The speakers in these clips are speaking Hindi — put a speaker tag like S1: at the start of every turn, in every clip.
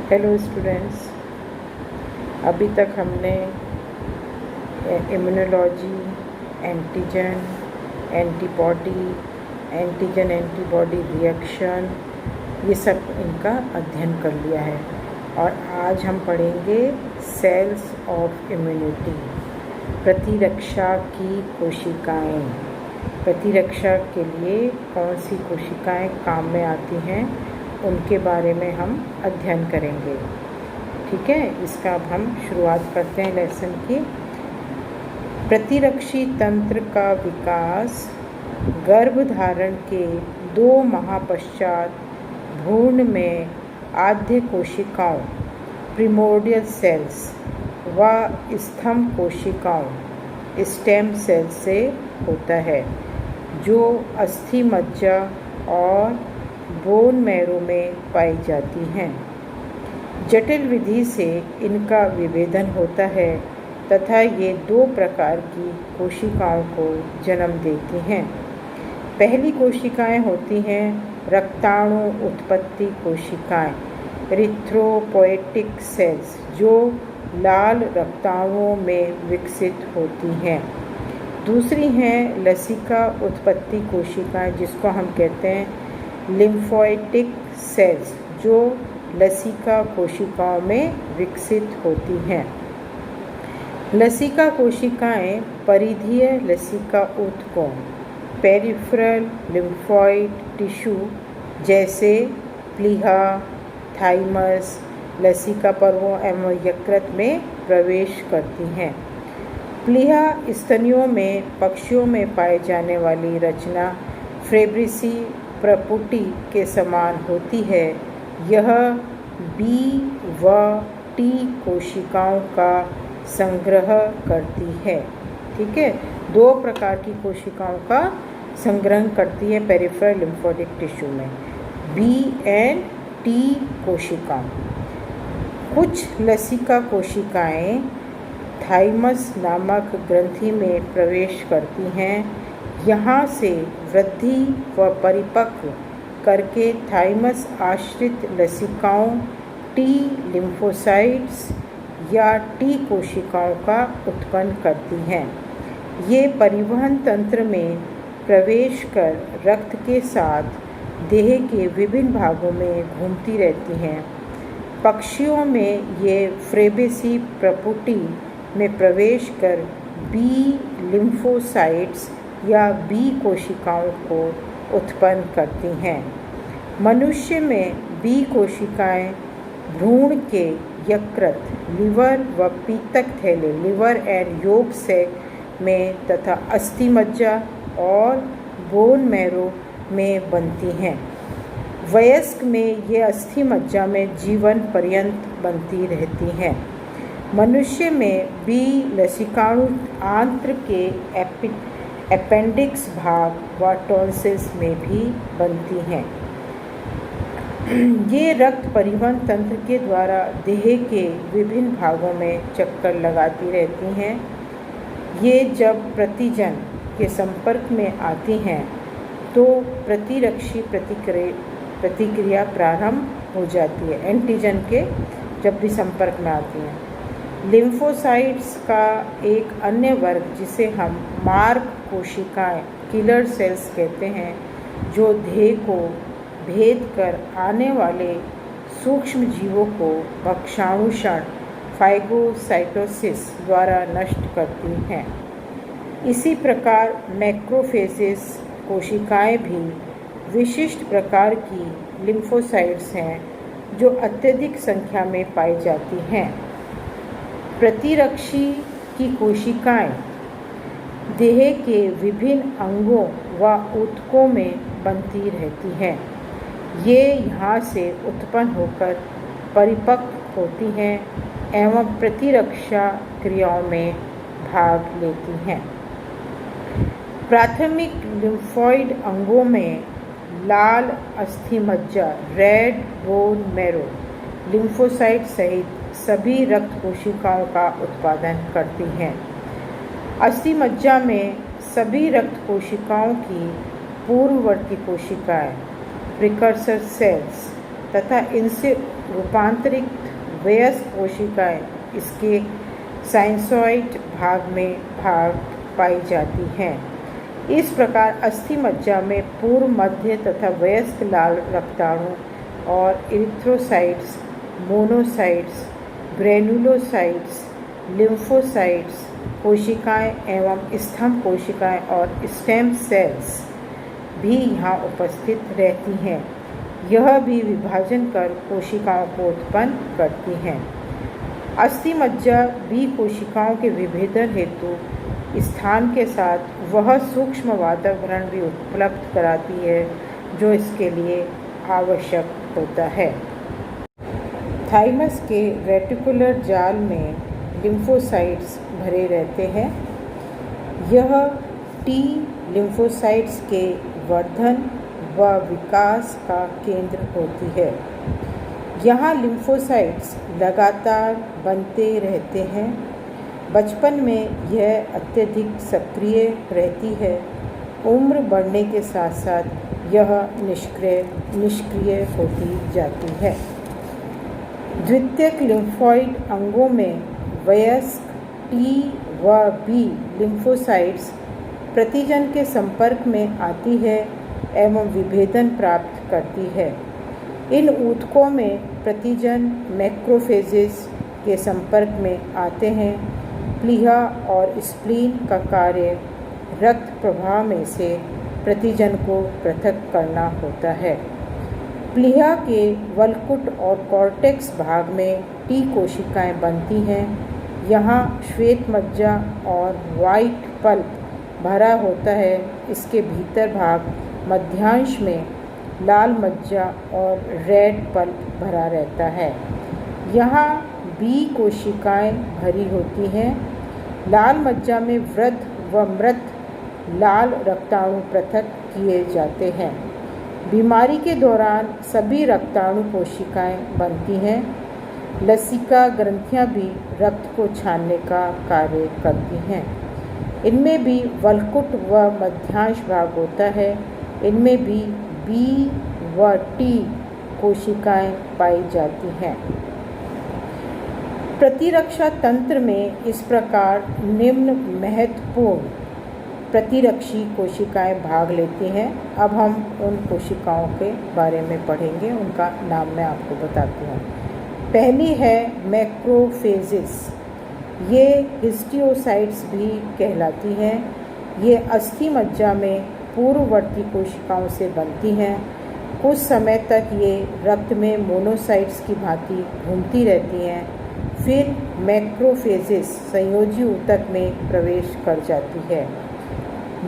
S1: हेलो स्टूडेंट्स, अभी तक हमने immunology, antigen, antibody, antigen antibody reaction, ये सब इनका अध्ययन कर लिया है। और आज हम पढ़ेंगे सेल्स ऑफ इम्यूनिटी, प्रतिरक्षा की कोशिकाएं। प्रतिरक्षा के लिए कौन सी कोशिकाएं काम में आती हैं, उनके बारे में हम अध्ययन करेंगे। ठीक है, इसका अब हम शुरुआत करते हैं लेसन की। प्रतिरक्षी तंत्र का विकास गर्भधारण के 2 माह पश्चात भ्रूण में आद्य कोशिकाओं प्रिमोर्डियल सेल्स व स्तंभ कोशिकाओं स्टेम सेल से होता है, जो अस्थि मज्जा और बोन मैरो में पाई जाती हैं। जटिल विधि से इनका विभेदन होता है तथा ये 2 प्रकार की कोशिकाओं को जन्म देती हैं। पहली कोशिकाएं होती हैं रक्ताणु उत्पत्ति कोशिकाएं, इरिथ्रोपोएटिक सेल्स, जो लाल रक्ताणुओं में विकसित होती हैं। दूसरी हैं लसिका उत्पत्ति कोशिकाएं, जिसको हम कहते हैं लिम्फोइटिक सेल्स, जो लसिका कोशिकाओं में विकसित होती हैं। लसिका कोशिकाएं परिधीय लसिका ऊतकों पेरिफेरल लिम्फोइड टिश्यू जैसे प्लीहा, थाइमस, लसिका पर्वों एवं यकृत में प्रवेश करती हैं। प्लीहा स्तनियों में पक्षियों में पाए जाने वाली रचना फेब्रिसी प्रपुटी के समान होती है। यह बी व टी कोशिकाओं का संग्रह करती है। ठीक है, 2 प्रकार की कोशिकाओं का संग्रह करती है पेरिफेरल लिम्फोइडिक टिश्यू में, बी एंड टी कोशिकाएं। कुछ लसिका कोशिकाएं थाइमस नामक ग्रंथि में प्रवेश करती हैं। यहाँ से वृद्धि व परिपक्व करके थाइमस आश्रित लसिकाओं टी लिम्फोसाइट्स या टी कोशिकाओं का उत्पन्न करती हैं। ये परिवहन तंत्र में प्रवेश कर रक्त के साथ देह के विभिन्न भागों में घूमती रहती हैं। पक्षियों में ये फ्रेबेसी प्रपुटी में प्रवेश कर बी लिम्फोसाइट्स या बी कोशिकाओं को उत्पन्न करती हैं। मनुष्य में बी कोशिकाएं भ्रूण के यकृत, लिवर व पीतक थैले लिवर एंड योक सैक में तथा अस्थि मज्जा और बोन मैरो में बनती हैं। वयस्क में ये अस्थि मज्जा में जीवन पर्यंत बनती रहती हैं। मनुष्य में बी लसिकाणु आंत्र के अपेंडिक्स भाग व टॉन्सिल्स में भी बनती हैं। ये रक्त परिवहन तंत्र के द्वारा देह के विभिन्न भागों में चक्कर लगाती रहती हैं। ये जब प्रतिजन के संपर्क में आती हैं तो प्रतिरक्षी प्रतिक्रिया प्रारंभ हो जाती है। एंटीजन के जब भी संपर्क में आती हैं। लिम्फोसाइट्स का एक अन्य वर्ग, जिसे हम मार्ग कोशिकाएं किलर सेल्स कहते हैं, जो देह को भेद कर आने वाले सूक्ष्म जीवों को भक्षाणुषण फाइगोसाइटोसिस द्वारा नष्ट करती हैं। इसी प्रकार मैक्रोफेजेस कोशिकाएं भी विशिष्ट प्रकार की लिम्फोसाइट्स हैं, जो अत्यधिक संख्या में पाई जाती हैं। प्रतिरक्षी की कोशिकाएं देह के विभिन्न अंगों व ऊतकों में बनती रहती हैं। ये यहाँ से उत्पन्न होकर परिपक्व होती हैं एवं प्रतिरक्षा क्रियाओं में भाग लेती हैं। प्राथमिक लिम्फोइड अंगों में लाल अस्थि मज्जा, रेड बोन मैरो, लिम्फोसाइट सहित सभी रक्त कोशिकाओं का उत्पादन करती हैं। अस्थि मज्जा में सभी रक्त कोशिकाओं की पूर्ववर्ती कोशिकाएं प्रिकर्सर सेल्स तथा इनसे रूपांतरित वयस्क कोशिकाएं इसके साइनसॉइड भाग में पाई जाती हैं। इस प्रकार अस्थि मज्जा में पूर्व, मध्य तथा वयस्क लाल रक्ताणु और इरिथ्रोसाइट्स, मोनोसाइट्स, ग्रेनुलोसाइट्स, लिम्फोसाइट्स कोशिकाएं एवं स्तंभ कोशिकाएं और स्टेम सेल्स भी यहाँ उपस्थित रहती हैं। यह भी विभाजन कर कोशिकाओं को उत्पन्न करती हैं। अस्थि मज्जा बी कोशिकाओं के विभेदन हेतु स्थान के साथ वह सूक्ष्म वातावरण भी उपलब्ध कराती है जो इसके लिए आवश्यक होता है। थाइमस के रेटिकुलर जाल में लिम्फोसाइट्स भरे रहते हैं। यह टी लिम्फोसाइट्स के वर्धन व विकास का केंद्र होती है। यहाँ लिम्फोसाइट्स लगातार बनते रहते हैं। बचपन में यह अत्यधिक सक्रिय रहती है। उम्र बढ़ने के साथ साथ यह निष्क्रिय होती जाती है। द्वितीयक लिम्फॉइड अंगों में वयस्क टी व बी लिम्फोसाइट्स प्रतिजन के संपर्क में आती है एवं विभेदन प्राप्त करती है। इन ऊतकों में प्रतिजन मैक्रोफेजेस के संपर्क में आते हैं। प्लीहा और स्प्लीन का कार्य रक्त प्रवाह में से प्रतिजन को पृथक करना होता है। प्लीहा के वल्कुट और कॉर्टेक्स भाग में टी कोशिकाएं बनती हैं। यहाँ श्वेत मज्जा और वाइट पल्प भरा होता है। इसके भीतर भाग मध्यांश में लाल मज्जा और रेड पल्प भरा रहता है। यहाँ बी कोशिकाएं भरी होती हैं। लाल मज्जा में वृद्ध व मृत लाल रक्ताणु पृथक किए जाते हैं। बीमारी के दौरान सभी रक्ताणु कोशिकाएं बनती हैं। लसिका ग्रंथियां भी रक्त को छानने का कार्य करती हैं। इनमें भी वल्कुट व मध्यांश भाग होता है। इनमें भी बी व टी कोशिकाएं पाई जाती हैं। प्रतिरक्षा तंत्र में इस प्रकार निम्न महत्वपूर्ण प्रतिरक्षी कोशिकाएं भाग लेती हैं। अब हम उन कोशिकाओं के बारे में पढ़ेंगे, उनका नाम मैं आपको बताती हूँ। पहली है मैक्रोफेजेस। ये हिस्टियोसाइट्स भी कहलाती हैं। ये अस्थि मज्जा में पूर्ववर्ती कोशिकाओं से बनती हैं। कुछ समय तक ये रक्त में मोनोसाइट्स की भांति घूमती रहती हैं। फिर मैक्रोफेजेस संयोजी ऊतक में प्रवेश कर जाती है।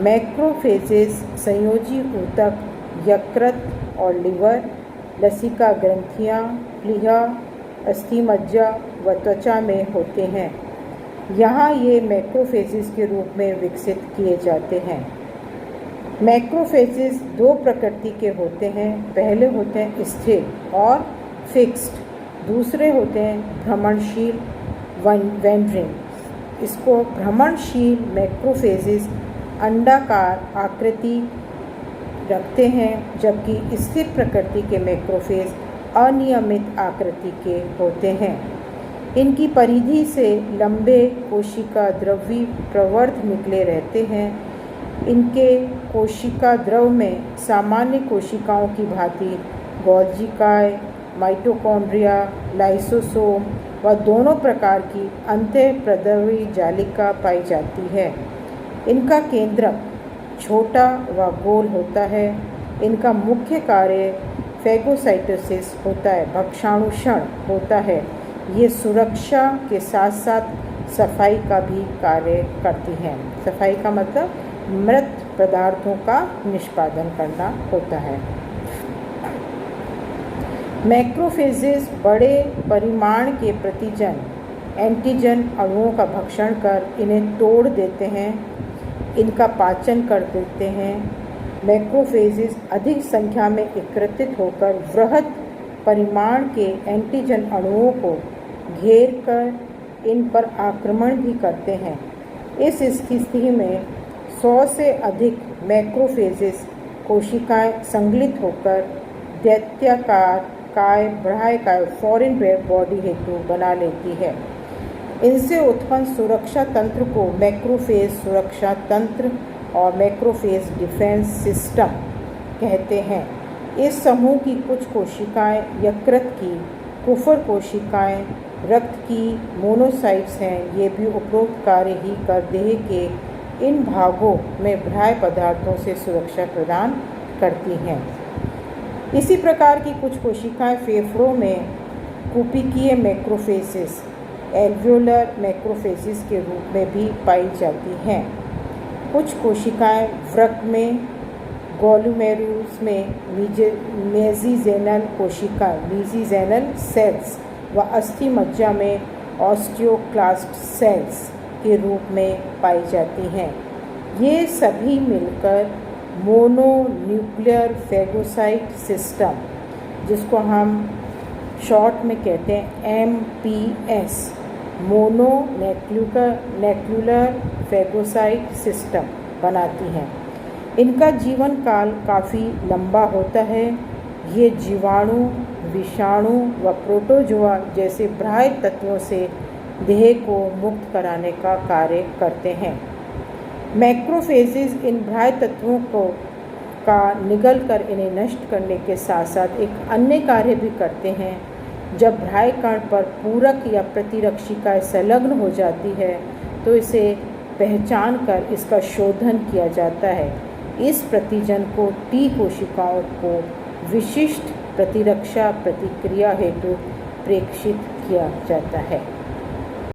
S1: मैक्रोफेजेस संयोजी ऊतक यकृत और लिवर, लसिका ग्रंथियाँ, प्लीहा, अस्थि मज्जा व त्वचा में होते हैं। यहाँ ये मैक्रोफेजेस के रूप में विकसित किए जाते हैं। मैक्रोफेजेस दो प्रकृति के होते हैं। पहले होते हैं स्थिर और फिक्स्ड, दूसरे होते हैं भ्रमणशील वेंडरिंग। इसको भ्रमणशील मैक्रोफेजेस अंडाकार आकृति रखते हैं, जबकि स्थिर प्रकृति के मैक्रोफेज अनियमित आकृति के होते हैं। इनकी परिधि से लंबे कोशिका द्रव्य प्रवर्ध निकले रहते हैं। इनके कोशिका द्रव में सामान्य कोशिकाओं की भांति गोल्जिकाए, माइटोकॉन्ड्रिया, लाइसोसोम व दोनों प्रकार की अंतःप्रद्रवी जालिका पाई जाती है। इनका केंद्रक छोटा व गोल होता है। इनका मुख्य कार्य फैगोसाइटोसिस होता है, भक्षाणुषण होता है। ये सुरक्षा के साथ साथ सफाई का भी कार्य करती हैं। सफाई का मतलब मृत पदार्थों का निष्पादन करना होता है। मैक्रोफेजेस बड़े परिमाण के प्रतिजन एंटीजन अणुओं का भक्षण कर इन्हें तोड़ देते हैं, इनका पाचन कर देते हैं। मैक्रोफेजेस अधिक संख्या में एकत्रित होकर वृहद परिमाण के एंटीजन अणुओं को घेर कर इन पर आक्रमण भी करते हैं। इस स्थिति में 100 से अधिक मैक्रोफेजेस कोशिकाएं संगलित होकर दैत्याकार काय फॉरेन बॉडी हेतु बना लेती है। इनसे उत्पन्न सुरक्षा तंत्र को मैक्रोफेज सुरक्षा तंत्र और मैक्रोफेज डिफेंस सिस्टम कहते हैं। इस समूह की कुछ कोशिकाएं यकृत की, कुफर कोशिकाएं रक्त की मोनोसाइट्स हैं। ये भी उपरोक्त कार्य ही कर देह के इन भागों में बाह्य पदार्थों से सुरक्षा प्रदान करती हैं। इसी प्रकार की कुछ कोशिकाएं फेफड़ों में कुपिकीय मैक्रोफेसिस, एल्वियोलर मैक्रोफेसिस के रूप में भी पाई जाती हैं। कुछ कोशिकाएं वृक्क में, ग्लोमेरुलस में मेसिजेनल कोशिकाएं, मेसिजेनल सेल्स व अस्थि मज्जा में ऑस्टियोक्लास्ट सेल्स के रूप में पाई जाती हैं। ये सभी मिलकर मोनोन्यूक्लियर फैगोसाइट सिस्टम, जिसको हम शॉर्ट में कहते हैं MPS, मोनोन्यूक्लियर फैगोसाइट सिस्टम बनाती हैं। इनका जीवन काल काफ़ी लंबा होता है। ये जीवाणु, विषाणु व प्रोटोजोआ जैसे बाह्य तत्वों से देह को मुक्त कराने का कार्य करते हैं। मैक्रोफेजेस इन बाह्य तत्वों का निगल कर इन्हें नष्ट करने के साथ साथ एक अन्य कार्य भी करते हैं। जब बाह्य कण पर पूरक या प्रतिरक्षिका संलग्न हो जाती है तो इसे पहचान कर इसका शोधन किया जाता है। इस प्रतिजन को टी कोशिकाओं को विशिष्ट प्रतिरक्षा प्रतिक्रिया हेतु प्रेषित किया जाता है।